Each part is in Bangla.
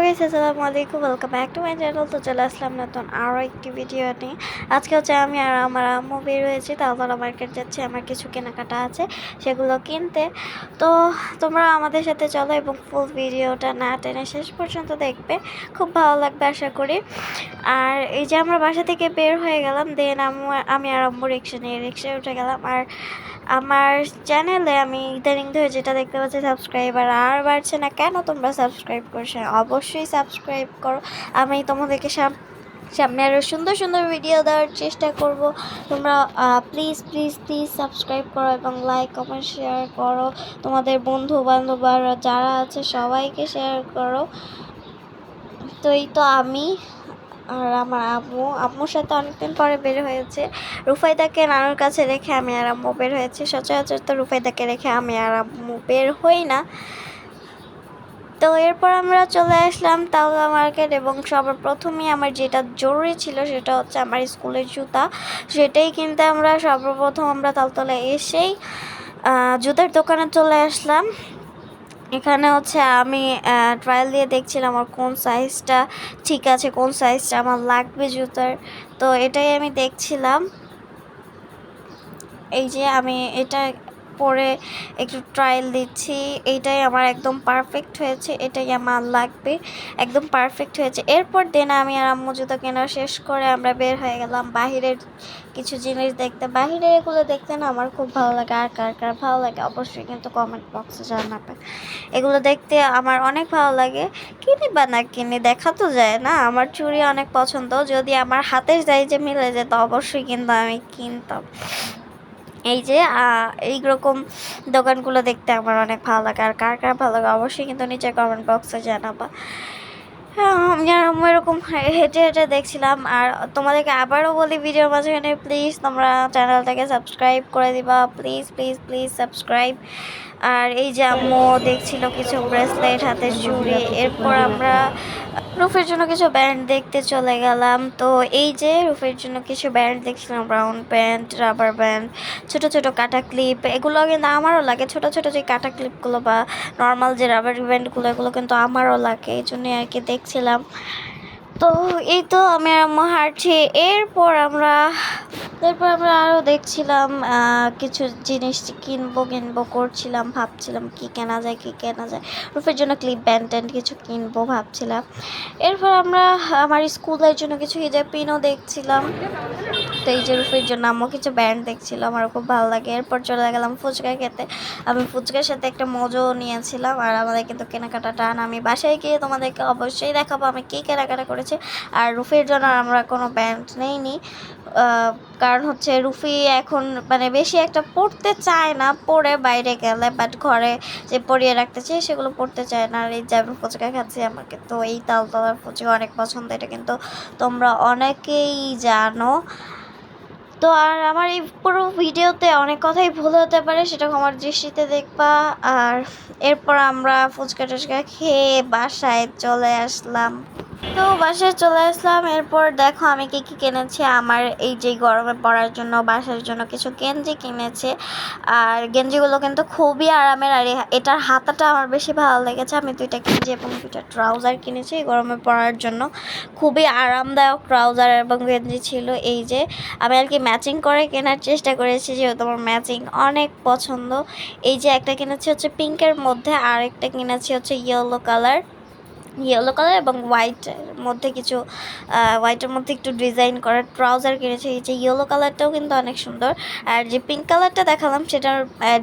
গাইস, আসসালামু আলাইকুম। Welcome back to my channel. তো চলে আসলাম নতুন আরও একটি ভিডিও নিয়ে। আজকে হচ্ছে আমি আর আমার আম্মু বের হয়েছি, তারপর মার্কেট যাচ্ছি। আমার কিছু কেনাকাটা আছে, সেগুলো কিনতে। তো তোমরা আমাদের সাথে চলো এবং ফুল ভিডিওটা না টেনে শেষ পর্যন্ত দেখবে, খুব ভালো লাগবে আশা করি। আর এই যে আমরা বাসা থেকে বের হয়ে গেলাম, দেন আমি আর আম্মু রিক্সায় উঠে গেলাম। আর আমার চ্যানেলে আমি ইদানিং ধরে যেটা দেখতে পাচ্ছি, সাবস্ক্রাইবার আর বাড়ছে না কেন। তোমরা সাবস্ক্রাইব করছো, অবশ্যই সাবস্ক্রাইব করো। আমি তোমাদেরকে সামনে আরও সুন্দর সুন্দর ভিডিও দেওয়ার চেষ্টা করব। তোমরা প্লিজ প্লিজ প্লিজ সাবস্ক্রাইব করো এবং লাইক কমেন্ট শেয়ার করো। তোমাদের বন্ধু বান্ধব যারা আছে সবাইকে শেয়ার করো। তো এই তো আমি আর আমার আম্মুর সাথে অনেকদিন পরে বের হয়েছে। রুফাইদাকে নানুর কাছে রেখে আমি আর আম্মু বের হয়েছি। সচরাচর তো রুফাইদাকে রেখে আমি আর আম্মু বের হই না। তো এরপর আমরা চলে আসলাম তাওলা মার্কেট, এবং সবার প্রথমেই আমার যেটা জরুরি ছিল সেটা হচ্ছে আমার স্কুলের জুতা। সেটাই কিনতে আমরা সর্বপ্রথম তালতলায় এসেই জুতার দোকানে চলে আসলাম। এখানে হচ্ছে আমি ট্রায়াল দিয়ে দেখছিলাম আমার কোন সাইজটা ঠিক আছে, কোন সাইজটা আমার লাগবে জুতার। তো এটাই আমি দেখছিলাম। এই যে আমি এটা পরে একটু ট্রায়াল দিচ্ছি। এইটাই আমার একদম পারফেক্ট হয়েছে, এটাই আমার লাগবে, একদম পারফেক্ট হয়েছে। এরপর দিন আমি আর আম্মু জুতো কেনা শেষ করে আমরা বের হয়ে গেলাম বাহিরের কিছু জিনিস দেখতে। বাহিরের এগুলো দেখতে না আমার খুব ভালো লাগে। আর কার কার ভালো লাগে অবশ্যই কিন্তু কমেন্ট বক্সে জানাবেন। এগুলো দেখতে আমার অনেক ভালো লাগে। কিনি বা না কিনি দেখা তো যায় না। আমার চুড়ি অনেক পছন্দ, যদি আমার হাতের সাইজে মিলে যেত অবশ্যই কিন্তু আমি কিনতাম। এই যে এইরকম দোকানগুলো দেখতে আমার অনেক ভালো লাগে। আর কার কার ভালো লাগে অবশ্যই কিন্তু নিচে কমেন্ট বক্সে জানাবা। আমি এরকম হেঁটে হেঁটে দেখছিলাম। আর তোমাদেরকে আবারও বলি, ভিডিওর মাঝখানে প্লিজ তোমরা চ্যানেলটাকে সাবস্ক্রাইব করে দিবা, প্লিজ প্লিজ প্লিজ সাবস্ক্রাইব। আর এই যে আম্মু দেখছিল কিছু ব্রেসলেট, হাতের চুড়ি। এরপর আমরা রুফের জন্য কিছু ব্যান্ড দেখতে চলে গেলাম। তো এই যে রুফের জন্য কিছু ব্যান্ড দেখছিলাম, ব্রাউন প্যান্ট, রাবার ব্যান্ড, ছোট ছোট কাটা ক্লিপ। এগুলো কিন্তু আমারও লাগে, ছোট ছোট যে কাটা ক্লিপগুলো বা নর্মাল যে রাবার ব্যান্ডগুলো, এগুলো কিন্তু আমারও লাগে। এই জন্যই আর কি দেখছিলাম। তো এই তো আমি আর আম্মু হাঁটছি। এরপর আমরা আরও দেখছিলাম কিছু জিনিস কিনবো করছিলাম, ভাবছিলাম কি কেনা যায়। রুফের জন্য ক্লিপ ব্যান্ড ট্যান্ড কিছু কিনবো ভাবছিলাম। এরপর আমরা আমার স্কুলের জন্য কিছু হিজাব পিনও দেখছিলাম। তো এই যে রুফের জন্য আম্মু কিছু ব্যান্ড দেখছিলাম, আমার খুব ভালো লাগে। এরপর চলে গেলাম ফুচকা খেতে। আমি ফুচকার সাথে একটা মজও নিয়েছিলাম। আর আমাদের কিন্তু কেনাকাটা টান। আমি বাসায় গিয়ে তোমাদেরকে অবশ্যই দেখাবো আমি কী কেনাকাটা করেছি। আর রুফির জন্য আমরা কোনো ব্যান্ড নেইনি, কারণ হচ্ছে রুফি এখন বেশি একটা পড়তে চায় না, পড়ে বাইরে গেলে, বাট ঘরে যে পরিয়ে রাখতে চাই সেগুলো পড়তে চায় না। আর এই যে আমি ফুচকা খাচ্ছি, আমাকে তো এই তালতলার ফুচকা অনেক পছন্দ, এটা কিন্তু তোমরা অনেকেই জানো। তো আর আমার এই পুরো ভিডিওতে অনেক কথাই ভুল হতে পারে, সেটা আমার দৃষ্টিতে দেখবা। আর এরপর আমরা ফুচকা টুচকা খেয়ে বাসায় চলে আসলাম। তো বাসায় চলে আসলাম। এরপর দেখো আমি কি কি কিনেছি। আমার এই যে গরমে পরার জন্য বাসার জন্য কিছু গেঞ্জি কিনেছে। আর গেঞ্জিগুলো কিন্তু খুবই আরামের। আর এটার হাতাটা আমার বেশি ভালো লেগেছে। আমি 2টা গেঞ্জি এবং 2টা ট্রাউজার কিনেছি গরমে পরার জন্য। খুবই আরামদায়ক ট্রাউজার এবং গেঞ্জি ছিল। এই যে আমি আর কি ম্যাচিং করে কেনার চেষ্টা করেছি, যেহেতু আমার ম্যাচিং অনেক পছন্দ। এই যে একটা কিনেছি হচ্ছে পিঙ্কের মধ্যে, আর একটা কিনেছি হচ্ছে ইয়েলো কালার এবং হোয়াইটের মধ্যে কিছু হোয়াইটের মধ্যে একটু ডিজাইন করা ট্রাউজার কিনেছি। এই যে ইয়েলো কালারটাও কিন্তু অনেক সুন্দর। আর যে পিঙ্ক কালারটা দেখালাম সেটার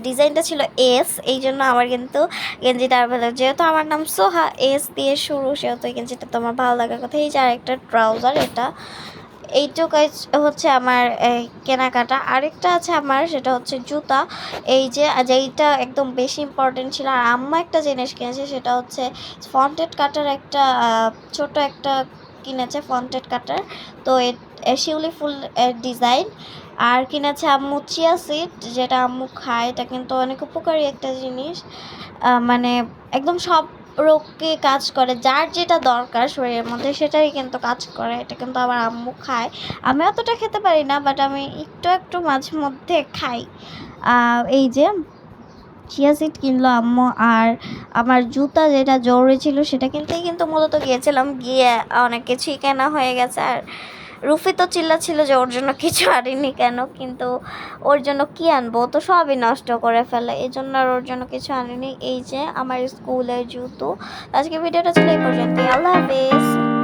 ডিজাইনটা ছিল এস, এই জন্য আমার কিন্তু গেঞ্জিটা আর ভালো, যেহেতু আমার নাম সোহা, এস দিয়ে শুরু, সেহেতু এই গেঞ্জিটা তোমার ভালো লাগার কথা। এই যে আরেকটা ট্রাউজার, এটা এইটুকাই হচ্ছে আমার কেনাকাটা। আরেকটা আছে আমার, সেটা হচ্ছে জুতা। এই যে যেইটা একদম বেশি ইম্পর্টেন্ট ছিল। আর আম্মা একটা জিনিস কিনেছে, সেটা হচ্ছে ফন্টেড কাটার একটা ছোট একটা কিনেছে ফন্টেড কাটার। তো শিউলি ফুল ডিজাইন। আর কিনেছে আম্মু চিয়া সিড, যেটা আম্মু খায়। এটা কিন্তু অনেক উপকারী একটা জিনিস, একদম সব রোগকে কাজ করে, যার যেটা দরকার শরীরের মধ্যে সেটাই কিন্তু কাজ করে। এটা কিন্তু আমার আম্মু খায়। আমি অতটা খেতে পারি না, বাট আমি একটু একটু মাঝে মধ্যে খাই। এই যে চিয়া সিড কিনলো আম্মু। আর আমার জুতা যেটা জরুরি ছিল সেটা কিনতেই কিন্তু মূলত গিয়েছিলাম, গিয়ে অনেক কিছুই কেনা হয়ে গেছে। আর রুফি তো চিল্লাচ্ছিল যে ওর জন্য কিছু আনিনি কেন, কিন্তু ওর জন্য কি আনবো, ও তো সবই নষ্ট করে ফেলে, এই জন্য আর ওর জন্য কিছু আনিনি। এই যে আমার স্কুলের জুতো। আজকে ভিডিওটা ছিল এই পর্যন্তই। আল্লাহ হাফেজ।